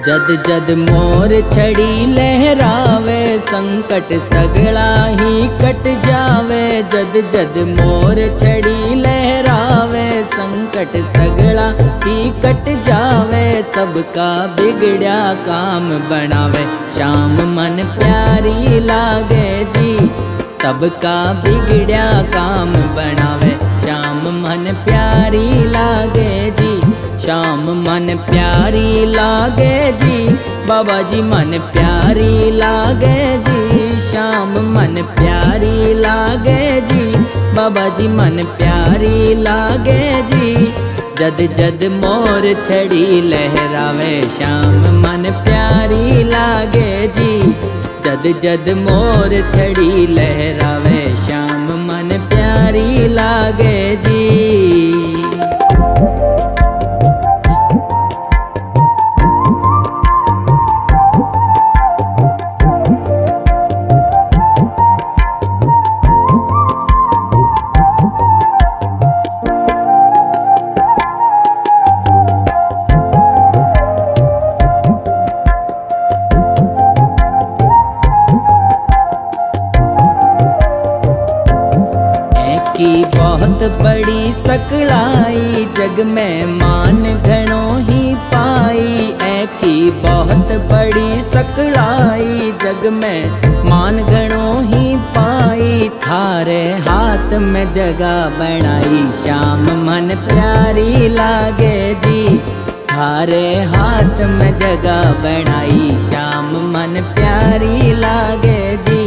जद जद मोर छड़ी लहरावे संकट सगला ही कट जावे। जद जद मोर छड़ी लहरावे संकट सगला ही कट जावे। सबका बिगड़या काम बनावे श्याम मन प्यारी लागे जी। सबका बिगड़या काम बनावे श्याम मन प्यारी लागे जी। श्याम मन प्यारी लागे जी बाबा जी मन प्यारी लागे जी। श्याम मन प्यारी लागे जी बाबा जी मन प्यारी लागे जी। जद जद मोर छड़ी लहरावे श्याम मन प्यारी लागे जी। जद जद मोर छड़ी लहरावे श्याम मन प्यारी लागे जी। की बहुत बड़ी सकलाई जग में मान घणों ही पाई। ऐ की बहुत बड़ी सकलाई जग में मान घणों ही पाई। थारे हाथ में जगह बनाई श्याम मन प्यारी लागे जी। थारे हाथ में जगह बनाई श्याम मन प्यारी लागे जी।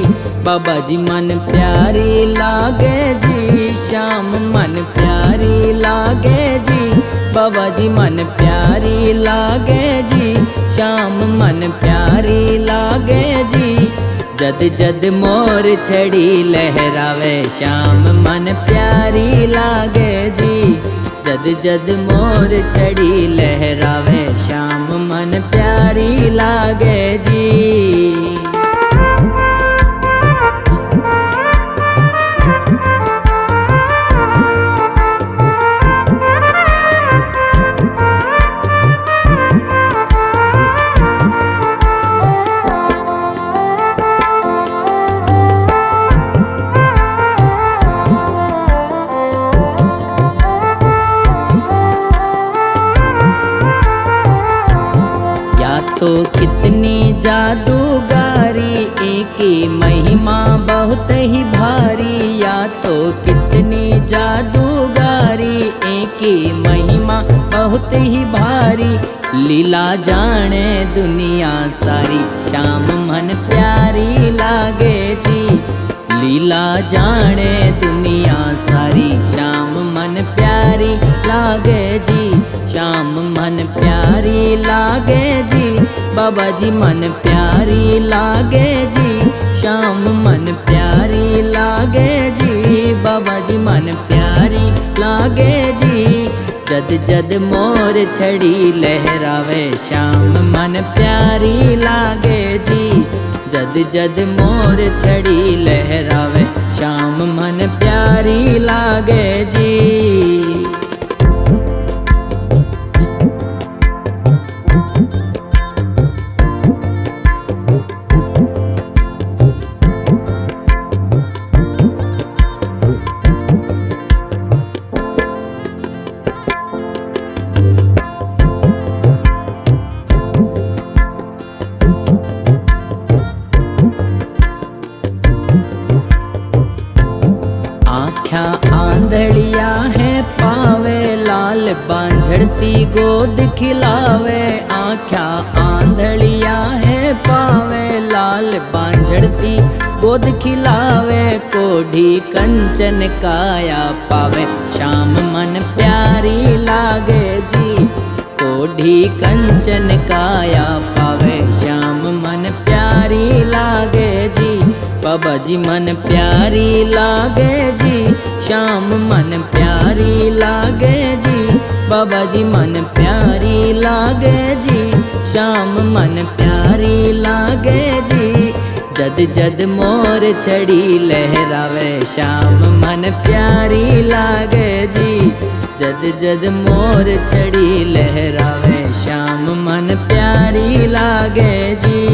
बाबा जी मन प्यारी लागे जी। श्याम मन प्यारी लागे जी बाबा जी मन प्यारी लागे जी। श्याम मन प्यारी लागे जी। जद जद मोर छड़ी लहरावे श्याम मन प्यारी लागे जी। जद जद मोर छड़ी लहरावे श्याम मन प्यारी लागे जी। तो कितनी जादूगारी एकी महिमा बहुत ही भारी। या तो कितनी जादूगारी एकी महिमा बहुत ही भारी। लीला जाने दुनिया सारी श्याम मन प्यारी लागे जी। लीला जाने दुनिया सारी श्याम मन प्यारी लागे जी। श्याम मन प्यारी लागे जी बाबा जी मन प्यारी लागे जी। श्याम मन प्यारी लागे जी बाबा जी मन प्यारी लागे जी। जद जद मोर छड़ी लहरावे श्याम मन प्यारी लागे जी। जद जद मोर छड़ी लहरावे श्याम मन प्यारी लागे जी। आंधड़िया है पावे लाल बांझड़ती गोद खिलावे। आँख्या आंधड़िया है पावे लाल बांझड़ती गोद खिलावे। कोढ़ी कंचन काया पावे श्याम मन प्यारी लागे जी। कोढ़ी कंचन काया पावे श्याम मन प्यारी लागे जी। बाबा जी मन प्यारी लागे जी। श्याम मन प्यारी लागे जी बाबा जी मन प्यारी लागे जी। श्याम मन प्यारी लागे जी। जद जद मोर छड़ी लहरावे श्याम मन प्यारी लागे जी। जद जद मोर छड़ी लहरावे श्याम शाम मन प्यारी लागे जी।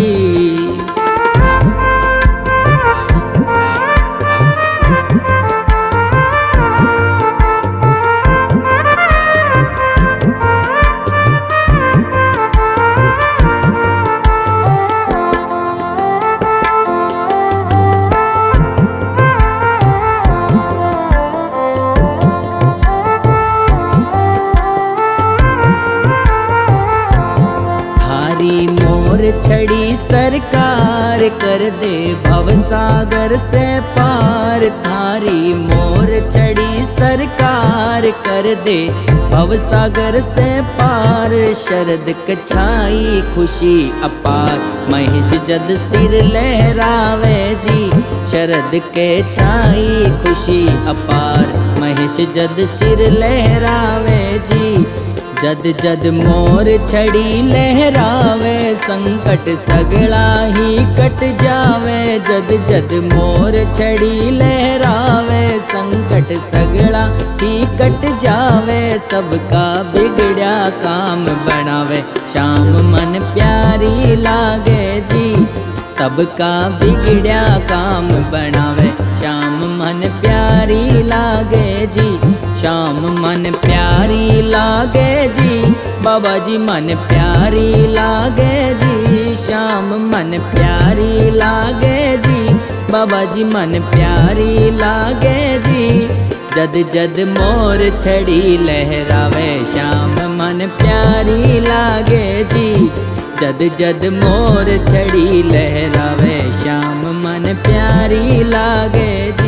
मोर छड़ी सरकार कर दे भव सागर से पार। थारी मोर छड़ी सरकार कर दे भव सागर से पार। शरद कछाई खुशी अपार महेश जद सिर लहरावे जी। शरद के छाई खुशी अपार महेश जद सिर लहरावे जी। जद जद मोर छड़ी लहरावे संकट सगला ही कट जावे। जद जद मोर छड़ी लहरावे संकट सगला ही कट जावे। सबका बिगड़ा काम बनावे शाम मन प्यारी लागे जी। सबका बिगड़ा काम बनावे शाम मन प्यारी लागे जी। शाम मन प्यारी लागे जी बाबा जी मन प्यारी लागे जी। शाम मन प्यारी लागे जी बाबा जी मन प्यारी लागे जी। जद जद मोर छड़ी लहरावे शाम मन प्यारी लागे जी। जद जद मोर छड़ी लहरावे शाम मन प्यारी लागे जी।